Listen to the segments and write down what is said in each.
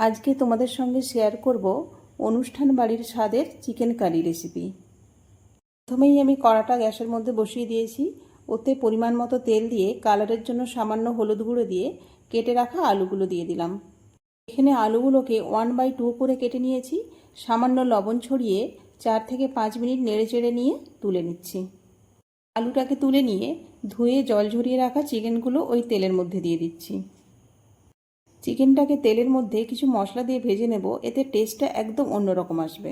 আজকে তোমাদের সঙ্গে শেয়ার করব অনুষ্ঠান বাড়ির স্বাদের চিকেন কারি রেসিপি। প্রথমেই আমি কড়াটা গ্যাসের মধ্যে বসিয়ে দিয়েছি। ওতে পরিমাণ মতো তেল দিয়ে কালারের জন্য সামান্য হলুদ গুঁড়ো দিয়ে কেটে রাখা আলুগুলো দিয়ে দিলাম। এখানে আলুগুলোকে 1/2 করে কেটে নিয়েছি। সামান্য লবণ ছড়িয়ে 4 থেকে 5 মিনিট নেড়ে চেড়ে নিয়ে তুলে নিচ্ছি। আলুটাকে তুলে নিয়ে ধুয়ে জল ঝরিয়ে রাখা চিকেনগুলো ওই তেলের মধ্যে দিয়ে দিচ্ছি। চিকেনটাকে তেলের মধ্যে কিছু মশলা দিয়ে ভেজে নেব, এতে টেস্টটা একদম অন্যরকম আসবে।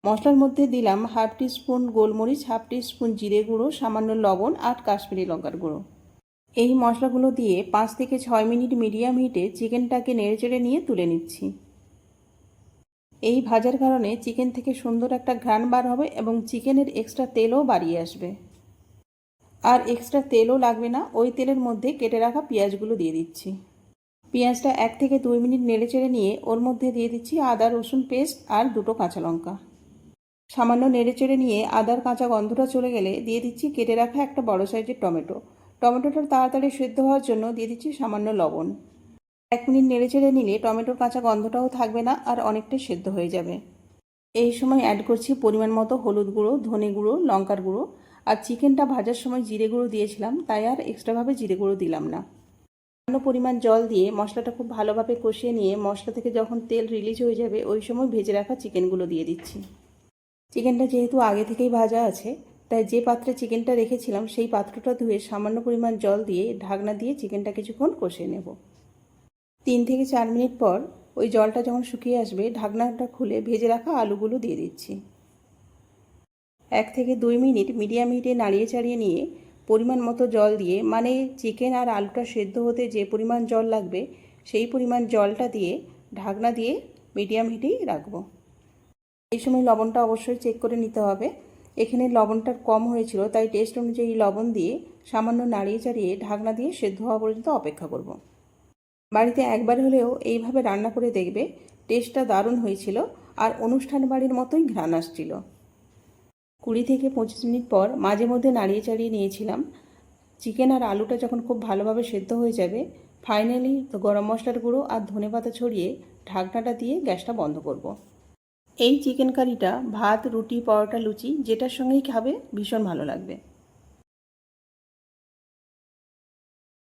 মশলার মধ্যে দিলাম 1/2 টিস্পুন গোলমরিচ, 1/2 টিস্পুন জিরে গুঁড়ো, সামান্য লবণ আর কাশ্মীরি লঙ্কার গুঁড়ো। এই মশলাগুলো দিয়ে 5 থেকে 6 মিনিট মিডিয়াম হিটে চিকেনটাকে নেড়েচেড়ে নিয়ে তুলে নিচ্ছি। এই ভাজার কারণে চিকেন থেকে সুন্দর একটা ঘ্রাণ বার হবে এবং চিকেনের এক্সট্রা তেলও বাড়িয়ে আসবে। আর এক্সট্রা তেলও লাগবে না, ওই তেলের মধ্যে কেটে রাখা পেঁয়াজগুলো দিয়ে দিচ্ছি। পেঁয়াজটা 1 থেকে 2 মিনিট নেড়েচেড়ে নিয়ে ওর মধ্যে দিয়ে দিচ্ছি আদা রসুন পেস্ট আর 2টো কাঁচা লঙ্কা। সামান্য নেড়েচেড়ে নিয়ে আদার কাঁচা গন্ধটা চলে গেলে দিয়ে দিচ্ছি কেটে রাখা একটা বড় সাইজের টমেটোটা তাড়াতাড়ি সেদ্ধ হওয়ার জন্য দিয়ে দিচ্ছি সামান্য লবণ। 1 মিনিট নেড়েচেড়ে নিলে টমেটোর কাঁচা গন্ধটাও থাকবে না আর অনেকটাই সেদ্ধ হয়ে যাবে। এই সময় অ্যাড করছি পরিমাণ মতো হলুদ গুঁড়ো, ধনে গুঁড়ো, লঙ্কার গুঁড়ো। আর চিকেনটা ভাজার সময় জিরে গুঁড়ো দিয়েছিলাম, তাই আর এক্সট্রাভাবে জিরে গুঁড়ো দিলাম না। সামান্য পরিমাণ জল দিয়ে মশলাটা খুব ভালোভাবে কষিয়ে নিয়ে মশলা থেকে যখন তেল রিলিজ হয়ে যাবে ওই সময় ভেজে রাখা চিকেনগুলো দিয়ে দিচ্ছি। চিকেনটা যেহেতু আগে থেকেই ভাজা আছে, তাই যে পাত্রে চিকেনটা রেখেছিলাম সেই পাত্রটা ধুয়ে সামান্য পরিমাণ জল দিয়ে ঢাকনা দিয়ে চিকেনটা কিছুক্ষণ কষিয়ে নেব। 3 থেকে 4 মিনিট পর ওই জলটা যখন শুকিয়ে আসবে ঢাকনাটা খুলে ভেজে রাখা আলুগুলো দিয়ে দিচ্ছি। 1 থেকে 2 মিনিট মিডিয়াম হিটে নাড়িয়ে চাড়িয়ে নিয়ে পরিমাণ মতো জল দিয়ে, মানে চিকেন আর আলুটা সেদ্ধ হতে যে পরিমাণ জল লাগবে সেই পরিমাণ জলটা দিয়ে ঢাকনা দিয়ে মিডিয়াম হিটেই রাখবো। এই সময় লবণটা অবশ্যই চেক করে নিতে হবে। এখানে লবণটা কম হয়েছিল, তাই টেস্ট অনুযায়ী লবণ দিয়ে সামান্য নাড়িয়ে চাড়িয়ে ঢাকনা দিয়ে সেদ্ধ হওয়া পর্যন্ত অপেক্ষা করব। বাড়িতে একবার হলেও এইভাবে রান্না করে দেখবে, টেস্টটা দারুণ হয়েছিল আর অনুষ্ঠান বাড়ির মতোই ঘ্রাণ আসছিল। 20 থেকে 25 মিনিট পর মাঝে মধ্যে নাড়িয়ে চাড়িয়ে নিয়েছিলাম। চিকেন আর আলুটা যখন খুব ভালোভাবে সেদ্ধ হয়ে যাবে, ফাইনালি গরম মশলার গুঁড়ো আর ধনেপাতা ছড়িয়ে ঢাকনাটা দিয়ে গ্যাসটা বন্ধ করব। এই চিকেন কারিটা ভাত, রুটি, পরোটা, লুচি যেটার সঙ্গেই খাবে ভীষণ ভালো লাগবে।